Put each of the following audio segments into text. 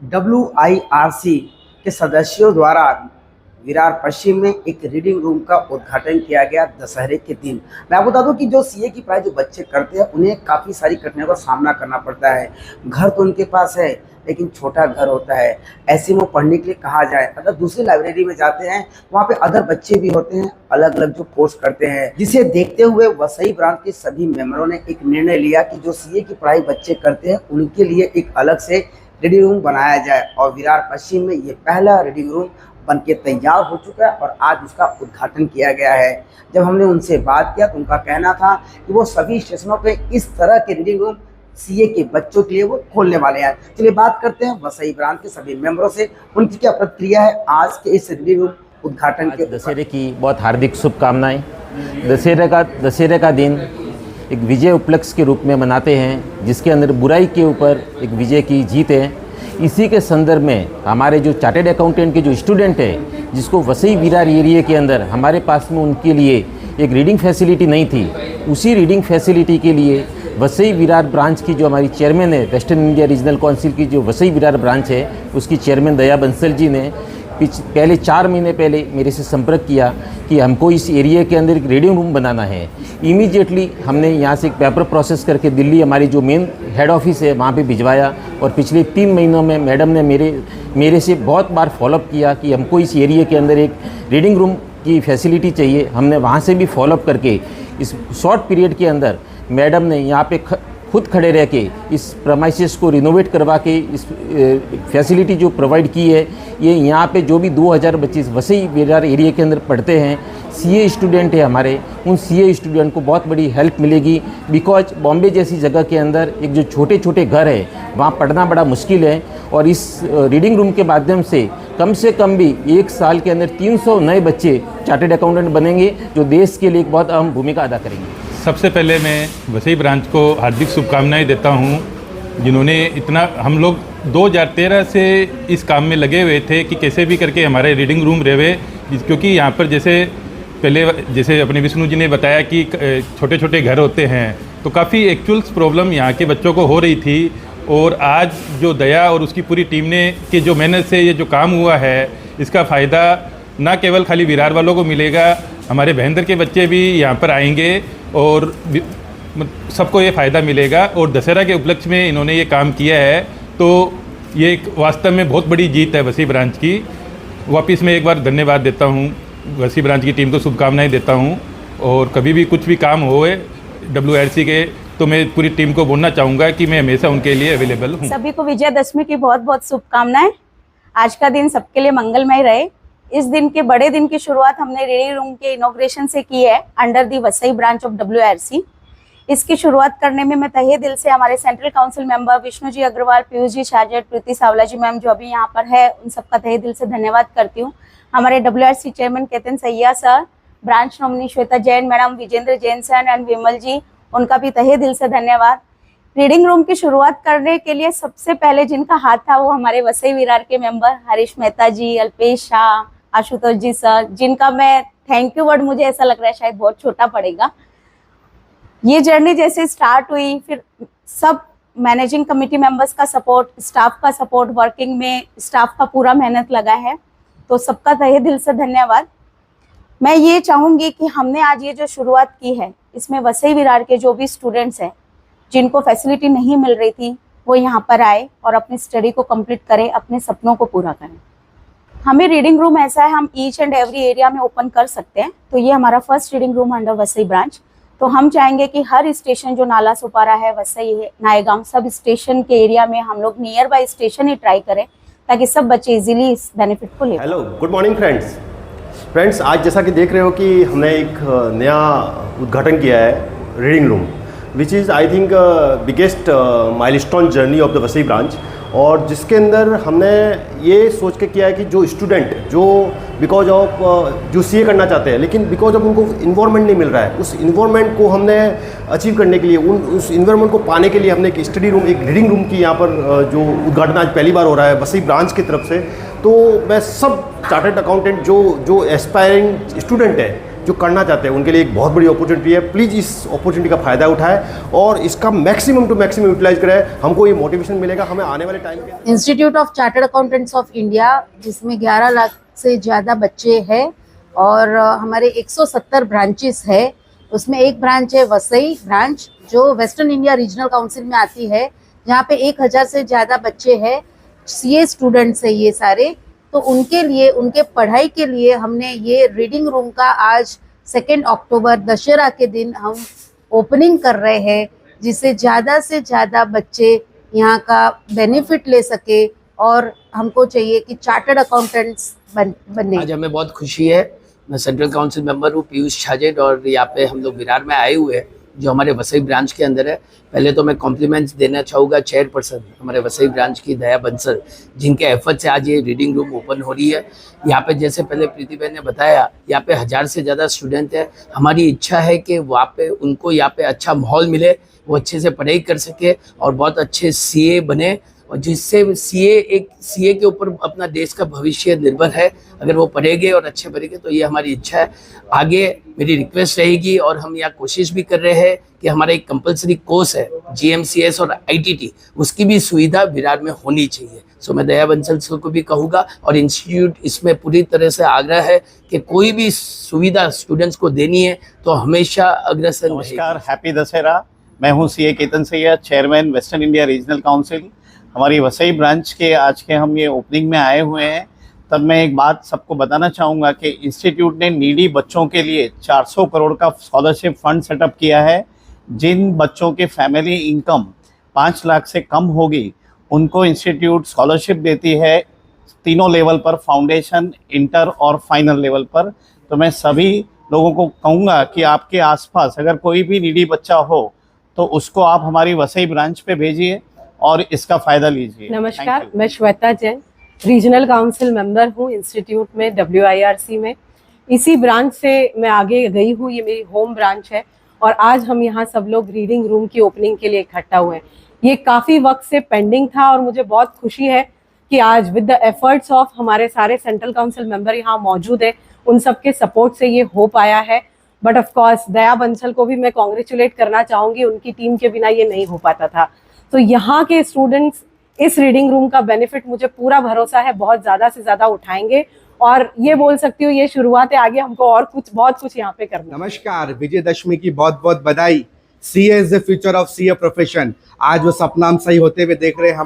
WIRC के सदस्यों द्वारा विरार पश्चिम में एक रीडिंग रूम का उद्घाटन किया गया दशहरे के दिन। मैं आपको बता दूं कि जो सीए की पढ़ाई जो बच्चे करते हैं उन्हें काफ़ी सारी कठिनाइयों का सामना करना पड़ता है। घर तो उनके पास है लेकिन छोटा घर होता है। ऐसे में वो पढ़ने के लिए कहा जाए, अगर दूसरी लाइब्रेरी में जाते हैं वहाँ पे अदर बच्चे भी होते हैं अलग अलग जो कोर्स करते हैं, जिसे देखते हुए वसई ब्रांच के सभी मेंबरों ने एक निर्णय लिया कि जो सीए की पढ़ाई बच्चे करते हैं उनके लिए एक अलग से रीडिंग रूम बनाया जाए। और विरार पश्चिम में ये पहला रीडिंग रूम बनके तैयार हो चुका है और आज उसका उद्घाटन किया गया है। जब हमने उनसे बात किया तो उनका कहना था कि वो सभी स्टेशनों पे इस तरह के रीडिंग रूम सीए के बच्चों के लिए वो खोलने वाले हैं। चलिए बात करते हैं वसई ब्रांच के सभी मेंबरों से, उनकी क्या प्रतिक्रिया है आज के इस रीडिंग रूम उद्घाटन के। दशहरे की बहुत हार्दिक शुभकामनाएं। दशहरे का दिन एक विजय उपलक्ष्य के रूप में मनाते हैं, जिसके अंदर बुराई के ऊपर एक विजय की जीत है। इसी के संदर्भ में हमारे जो चार्टेड अकाउंटेंट के जो स्टूडेंट है, जिसको वसई विरार एरिया के अंदर हमारे पास में उनके लिए एक रीडिंग फैसिलिटी नहीं थी, उसी रीडिंग फैसिलिटी के लिए वसई विरार ब्रांच की जो हमारी चेयरमैन है, वेस्टर्न इंडिया रीजनल काउंसिल की जो वसई विरार ब्रांच है, उसकी चेयरमैन दया बंसल जी ने पहले 4 महीने पहले मेरे से संपर्क किया कि हमको इस एरिया के अंदर एक रीडिंग रूम बनाना है। इमीडिएटली हमने यहाँ से एक पेपर प्रोसेस करके दिल्ली हमारी जो मेन हेड ऑफिस है वहाँ पे भिजवाया और पिछले 3 महीनों में मैडम ने मेरे से बहुत बार फॉलोअप किया कि हमको इस एरिया के अंदर एक रीडिंग रूम की फैसिलिटी चाहिए। हमने वहाँ से भी फॉलोअप करके इस शॉर्ट पीरियड के अंदर मैडम ने यहाँ पे खुद खड़े रह के इस प्रमाइसेस को रिनोवेट करवा के इस फैसिलिटी जो प्रोवाइड की है, ये यहाँ पे जो भी 2000 बच्चे वसई विरार एरिया के अंदर पढ़ते हैं, सीए स्टूडेंट है हमारे, उन सीए स्टूडेंट को बहुत बड़ी हेल्प मिलेगी। बिकॉज बॉम्बे जैसी जगह के अंदर एक जो छोटे छोटे घर है वहाँ पढ़ना बड़ा मुश्किल है और इस रीडिंग रूम के माध्यम से कम भी 1 साल के अंदर 300 नए बच्चे चार्टेड अकाउंटेंट बनेंगे, जो देश के लिए एक बहुत अहम भूमिका अदा करेंगे। सबसे पहले मैं वसई ब्रांच को हार्दिक शुभकामनाएं देता हूं, जिन्होंने इतना, हम लोग 2013 से इस काम में लगे हुए थे कि कैसे भी करके हमारे रीडिंग रूम रहे, क्योंकि यहाँ पर जैसे अपने विष्णु जी ने बताया कि छोटे छोटे घर होते हैं, तो काफ़ी एक्चुअल्स प्रॉब्लम यहाँ के बच्चों को हो रही थी। और आज जो दया और उसकी पूरी टीम ने कि जो मेहनत से ये जो काम हुआ है, इसका फ़ायदा ना केवल खाली विरार वालों को मिलेगा, हमारे भयंदर के बच्चे भी यहाँ पर आएंगे और सबको ये फ़ायदा मिलेगा। और दशहरा के उपलक्ष्य में इन्होंने ये काम किया है, तो ये एक वास्तव में बहुत बड़ी जीत है वसई ब्रांच की। वापस मैं एक बार धन्यवाद देता हूँ, वसई ब्रांच की टीम को शुभकामनाएं देता हूँ। और कभी भी कुछ भी काम होए WIRC के, तो मैं पूरी टीम को बोलना चाहूँगा कि मैं हमेशा उनके लिए अवेलेबल हूँ। सभी को विजयदशमी की बहुत बहुत शुभकामनाएं। आज का दिन सबके लिए मंगलमय रहे। इस दिन के बड़े दिन की शुरुआत हमने रीडिंग रूम के इनॉग्रेशन से की है under the Vasai branch of WIRC। इसकी शुरुआत करने में मैं तहे दिल से हमारे central council member Vishnu ji Agarwal, Piyush ji शाहजेठ, प्रीति सावला जी मैम जो अभी यहाँ पर है, उन सबका तहे दिल से धन्यवाद करती हूँ। हमारे WIRC chairman Ketan Saiya sir, branch nominee Shweta Jain madam, Vijendra Jain sir and Vimal ji, उनका भी तहे दिल से धन्यवाद। रीडिंग रूम की शुरुआत करने के लिए सबसे पहले जिनका हाथ था वो हमारे वसई विरार के मेंबर हरीश मेहता जी, अल्पेश शाह, आशुतोष जी सर, जिनका मैं थैंक यू वर्ड मुझे ऐसा लग रहा है शायद बहुत छोटा पड़ेगा। ये जर्नी जैसे स्टार्ट हुई, फिर सब मैनेजिंग कमेटी मेंबर्स का सपोर्ट, स्टाफ का सपोर्ट, वर्किंग में स्टाफ का पूरा मेहनत लगा है, तो सबका तहे दिल से धन्यवाद। मैं ये चाहूँगी कि हमने आज ये जो शुरुआत की है, इसमें वसई विरार के जो भी स्टूडेंट्स हैं जिनको फैसिलिटी नहीं मिल रही थी, वो यहाँ पर आए और अपनी स्टडी को कंप्लीट करें, अपने सपनों को पूरा करें। हमें रीडिंग रूम ऐसा है, हम ईच एंड एवरी एरिया में ओपन कर सकते हैं, तो ये हमारा first reading room under Vasai branch. तो हम चाहेंगे कि हर स्टेशन जो नाला सुपारा है, वसई है, नायगांव, सब स्टेशन के एरिया में हम लोग near by station he try करें, ताकि सब बच्चे इजीली इस बेनिफिट को ले। Hello, good morning friends. आज जैसा कि देख रहे हो कि हमने एक नया उद्घाटन किया है reading room, which is I think biggest milestone journey of the Vasai branch, और जिसके अंदर हमने ये सोच के किया है कि जो स्टूडेंट जो बिकॉज ऑफ जो सीए करना चाहते हैं, लेकिन बिकॉज ऑफ उनको इन्वायरमेंट नहीं मिल रहा है, उस इन्वायरमेंट को हमने अचीव करने के लिए, उस इन्वायरमेंट को पाने के लिए हमने एक स्टडी रूम, एक रीडिंग रूम की यहाँ पर जो उद्घाटन आज पहली बार हो रहा है वसई ब्रांच की तरफ से। तो मैं सब चार्टर्ड अकाउंटेंट जो एस्पायरिंग स्टूडेंट है जो करना चाहते हैं उनके लिए एक बहुत बड़ी अपॉर्चुनिटी है। प्लीज़ इस अपॉर्चुनिटी का फ़ायदा उठाएं और इसका मैक्सिमम टू मैक्सिमम यूटिलाइज करें। हमको ये मोटिवेशन मिलेगा, हमें आने वाले टाइम के institute of chartered accountants of India, जिसमें 11 लाख से ज़्यादा बच्चे हैं और हमारे 170 ब्रांचेस है। उसमें एक ब्रांच है वसई ब्रांच, जो वेस्टर्न इंडिया रीजनल काउंसिल में आती है, जहाँ पे 1000 से ज़्यादा बच्चे हैं, सीए स्टूडेंट्स है ये सारे। तो उनके लिए, उनके पढ़ाई के लिए हमने ये रीडिंग रूम का आज 2 अक्टूबर दशहरा के दिन हम ओपनिंग कर रहे हैं, जिससे ज़्यादा से ज़्यादा बच्चे यहाँ का बेनिफिट ले सके और हमको चाहिए कि चार्टर्ड अकाउंटेंट्स बने। आज हमें बहुत खुशी है। मैं सेंट्रल काउंसिल मेंबर हूँ पीयूष छाजेड और यहाँ पे हम लोग विरार में आए हुए हैं जो हमारे वसई ब्रांच के अंदर है। पहले तो मैं कॉम्प्लीमेंट्स देना चाहूँगा चेयरपर्सन हमारे वसई ब्रांच की दया बंसल, जिनके एफर्ट से आज ये रीडिंग रूम ओपन हो रही है। यहाँ पे जैसे पहले प्रीति बहन ने बताया, यहाँ पे 1000 से ज़्यादा स्टूडेंट है। हमारी इच्छा है कि वहाँ पे उनको यहाँ पे अच्छा माहौल मिले, वो अच्छे से पढ़ाई कर सके और बहुत अच्छे सीए बने, और जिससे सीए के ऊपर अपना देश का भविष्य निर्भर है। अगर वो पढ़ेंगे और अच्छे पढ़ेंगे तो ये हमारी इच्छा है। आगे मेरी रिक्वेस्ट रहेगी और हम यहाँ कोशिश भी कर रहे हैं कि हमारा एक कंपलसरी कोर्स है GMCS और ITT, उसकी भी सुविधा विरार में होनी चाहिए। सो मैं दया बंसल सर को भी कहूँगा और इंस्टीट्यूट इसमें पूरी तरह से आग्रह है कि कोई भी सुविधा स्टूडेंट्स को देनी है तो हमेशा अग्रसर रहेगी। नमस्कार, हैप्पी दशहरा। मैं हूँ CA Ketan Syed, chairman western India regional council. हमारी वसई ब्रांच के आज के हम ये ओपनिंग में आए हुए हैं। तब मैं एक बात सबको बताना चाहूँगा कि इंस्टीट्यूट ने नीडी बच्चों के लिए 400 करोड़ का स्कॉलरशिप फंड सेटअप किया है। जिन बच्चों के फैमिली इनकम 5 लाख से कम होगी उनको इंस्टीट्यूट स्कॉलरशिप देती है, तीनों लेवल पर, फाउंडेशन, इंटर और फाइनल लेवल पर। तो मैं सभी लोगों को कहूँगा कि आपके आसपास अगर कोई भी नीडी बच्चा हो तो उसको आप हमारी वसई ब्रांच पे भेजिए और इसका फ़ायदा लीजिए। नमस्कार, मैं Shweta Jain, regional council member हूँ इंस्टीट्यूट में, WIRC में। इसी ब्रांच से मैं आगे गई हूँ, ये मेरी होम ब्रांच है और आज हम यहाँ सब लोग रीडिंग रूम की ओपनिंग के लिए इकट्ठा हुए हैं। ये काफ़ी वक्त से पेंडिंग था और मुझे बहुत खुशी है कि आज विद द एफर्ट्स ऑफ हमारे सारे सेंट्रल काउंसिल मेंबर यहाँ मौजूद है, उन सबके सपोर्ट से ये हो पाया है। बट ऑफ कोर्स दया बंसल को भी मैं कॉन्ग्रेचुलेट करना चाहूँगी, उनकी टीम के बिना ये नहीं हो पाता था। तो यहाँ के स्टूडेंट्स इस रीडिंग रूम का बेनिफिट, मुझे पूरा भरोसा है, बहुत ज़्यादा से ज़्यादा उठाएंगे और ये बोल सकती हूँ ये शुरुआत है, आगे हमको और कुछ बहुत कुछ यहाँ पे करना। नमस्कार, विजयदशमी की बहुत बहुत बधाई। CA is the future of CA profession. आज वो सपना हम सही होते हुए देख रहे हैं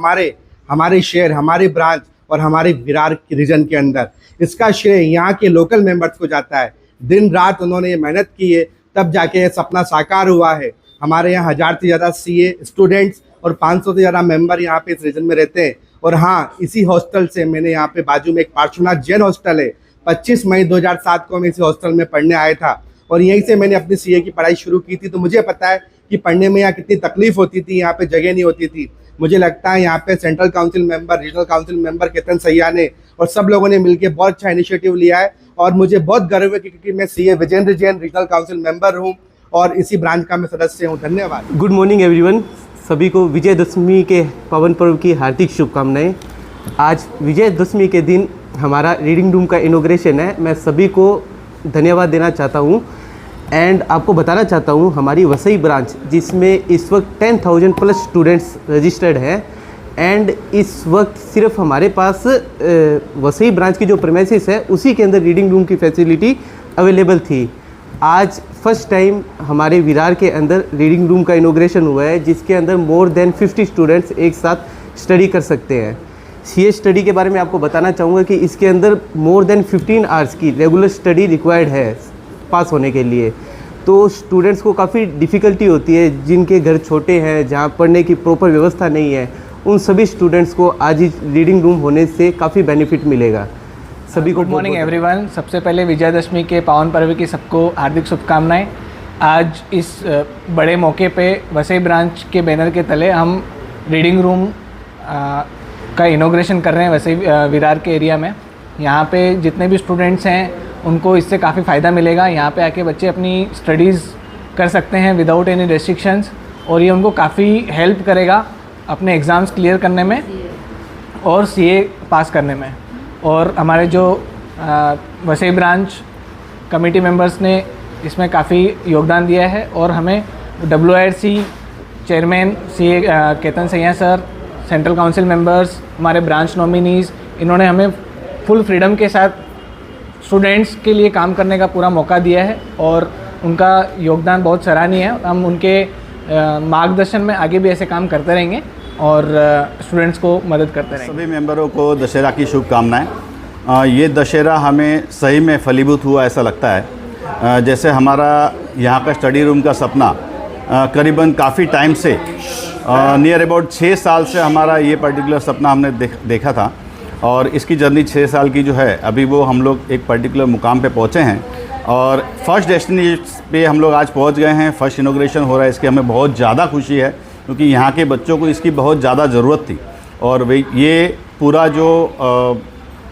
हमारे शहर, हमारी ब्रांच और हमारे विरार रीजन के अंदर। इसका श्रेय यहाँ के लोकल मेंबर्स को जाता है। दिन रात उन्होंने ये मेहनत की है, तब जाके ये सपना साकार हुआ है। हमारे यहाँ 1000 से ज़्यादा CA स्टूडेंट्स और 500 से ज़्यादा मेंबर यहाँ पे इस रीजन में रहते हैं। और हाँ, इसी हॉस्टल से मैंने यहाँ पे बाजू में एक पार्श्वनाथ जैन हॉस्टल है, 25 मई 2007 को मैं इसी हॉस्टल में पढ़ने आया था और यहीं से मैंने अपनी CA की पढ़ाई शुरू की थी। तो मुझे पता है कि पढ़ने में यहाँ कितनी तकलीफ होती थी, यहाँ पे जगह नहीं होती थी। मुझे लगता है यहाँ पे central council member, regional council member Ketan सैया ने और सब लोगों ने मिलकर बहुत अच्छा इनिशिएटिव लिया है और मुझे बहुत गर्व है क्योंकि मैं CA Vijendra Jain regional council member हूँ और इसी ब्रांच का मैं सदस्य हूँ। धन्यवाद। Good morning everyone. सभी को विजयदशमी के पावन पर्व की हार्दिक शुभकामनाएं। आज विजयदशमी के दिन हमारा रीडिंग रूम का इनॉग्रेशन है। मैं सभी को धन्यवाद देना चाहता हूं एंड आपको बताना चाहता हूं हमारी वसई ब्रांच, जिसमें इस वक्त 10,000 प्लस स्टूडेंट्स रजिस्टर्ड हैं एंड इस वक्त सिर्फ हमारे पास वसई ब्रांच की जो प्रीमाइसेस है उसी के अंदर रीडिंग रूम की फैसिलिटी अवेलेबल थी। आज फर्स्ट टाइम हमारे विरार के अंदर रीडिंग रूम का इनॉग्रेशन हुआ है, जिसके अंदर मोर देन 50 स्टूडेंट्स एक साथ स्टडी कर सकते हैं। CA स्टडी के बारे में आपको बताना चाहूँगा कि इसके अंदर मोर देन 15 आवर्स की रेगुलर स्टडी रिक्वायर्ड है पास होने के लिए। तो स्टूडेंट्स को काफ़ी डिफ़िकल्टी होती है, जिनके घर छोटे हैं, जहाँ पढ़ने की प्रॉपर व्यवस्था नहीं है, उन सभी स्टूडेंट्स को आज इस रीडिंग रूम होने से काफ़ी बेनिफिट मिलेगा। सभी को गुड मॉर्निंग एवरीवन। सबसे पहले विजयदशमी के पावन पर्व की सबको हार्दिक शुभकामनाएं। आज इस बड़े मौके पे वसई ब्रांच के बैनर के तले हम रीडिंग रूम का इनॉग्रेशन कर रहे हैं वसई विरार के एरिया में। यहाँ पे जितने भी स्टूडेंट्स हैं उनको इससे काफ़ी फ़ायदा मिलेगा। यहाँ पे आके बच्चे अपनी स्टडीज़ कर सकते हैं विदाउट एनी रेस्ट्रिक्शंस और ये उनको काफ़ी हेल्प करेगा अपने एग्ज़ाम्स क्लियर करने में और CA पास करने में। और हमारे जो वसई ब्रांच कमेटी मेंबर्स ने इसमें काफ़ी योगदान दिया है और हमें WIRC chairman CA Ketan Saiya sir, central council members, हमारे ब्रांच नॉमिनीज़, इन्होंने हमें फुल फ्रीडम के साथ स्टूडेंट्स के लिए काम करने का पूरा मौका दिया है और उनका योगदान बहुत सराहनीय है। हम उनके मार्गदर्शन में आगे भी ऐसे काम करते रहेंगे और स्टूडेंट्स को मदद करते रहेंगे। सभी मेंबरों को दशहरा की शुभकामनाएं। ये दशहरा हमें सही में फलीभूत हुआ ऐसा लगता है। जैसे हमारा यहाँ का स्टडी रूम का सपना करीबन काफ़ी टाइम से नियर अबाउट 6 साल से हमारा ये पर्टिकुलर सपना हमने देखा था और इसकी जर्नी 6 साल की जो है अभी वो हम लोग एक पर्टिकुलर मुकाम पे पहुँचे हैं और फर्स्ट डेस्टिनेशन पे हम लोग आज पहुँच गए हैं। फर्स्ट इनॉग्रेशन हो रहा है, इसकी हमें बहुत ज़्यादा खुशी है क्योंकि यहाँ के बच्चों को इसकी बहुत ज़्यादा ज़रूरत थी और वे ये पूरा जो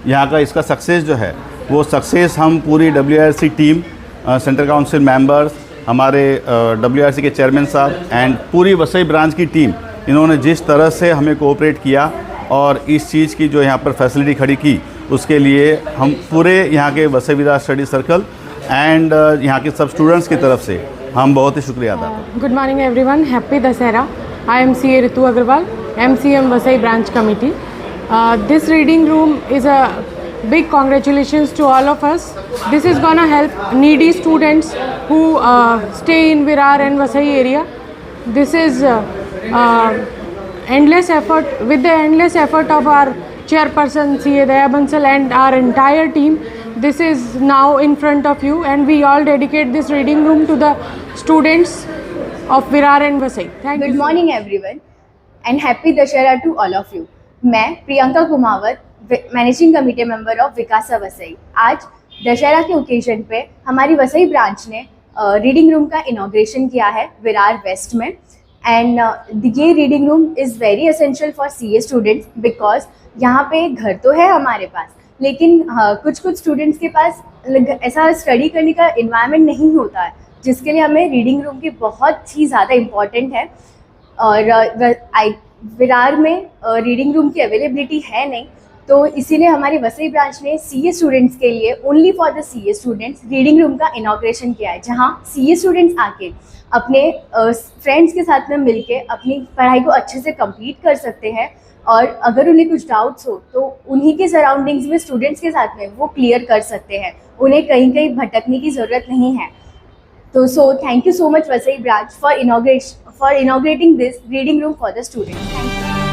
यहाँ का इसका सक्सेस जो है वो सक्सेस हम पूरी WIRC team, central council members, हमारे WIRC के चेयरमैन साहब एंड पूरी वसई ब्रांच की टीम, इन्होंने जिस तरह से हमें कोऑपरेट किया और इस चीज़ की जो यहाँ पर फैसिलिटी खड़ी की उसके लिए हम पूरे यहाँ के Vasai Virar study circle and यहाँ के सब स्टूडेंट्स की तरफ से हम बहुत ही शुक्रिया अदा करते हैं। Good morning everyone, happy Dasara. I am CA Ritu Agarwal, MCM Vasai branch committee. This reading room is a big congratulations to all of us. This is gonna help needy students who stay in Virar and Vasai area. This is endless effort, with the endless effort of our chairperson CA Daya Bansal and our entire team. This is now in front of you and we all dedicate this reading room to the students of Virar and Vasai. Thank you. Good morning everyone and happy Dashera to all of you. मैं Priyanka Kumawat, managing committee member of विकासा वसई। आज दशहरा के occasion पे हमारी Vasai branch ने reading room का inauguration किया है विरार वेस्ट में एंड ये reading room is very essential for CA students because यहाँ पे घर तो है हमारे पास लेकिन कुछ स्टूडेंट्स के पास ऐसा स्टडी करने का इन्वायरमेंट नहीं होता है जिसके लिए हमें रीडिंग रूम की बहुत ही ज़्यादा इम्पॉर्टेंट है और विरार में रीडिंग रूम की अवेलेबिलिटी है नहीं तो इसीलिए हमारी वसई ब्रांच ने CA स्टूडेंट्स के लिए only for the CA students reading room का इनॉग्रेशन किया है जहाँ CA स्टूडेंट्स आके अपने फ्रेंड्स के साथ में मिलके अपनी पढ़ाई को अच्छे से कंप्लीट कर सकते हैं और अगर उन्हें कुछ डाउट्स हो तो उन्हीं के सराउंडिंग्स में स्टूडेंट्स के साथ में वो क्लियर कर सकते हैं, उन्हें कहीं भटकने की ज़रूरत नहीं है। तो thank you so much Vasai branch for inaugurating this reading room for the students. Thank you.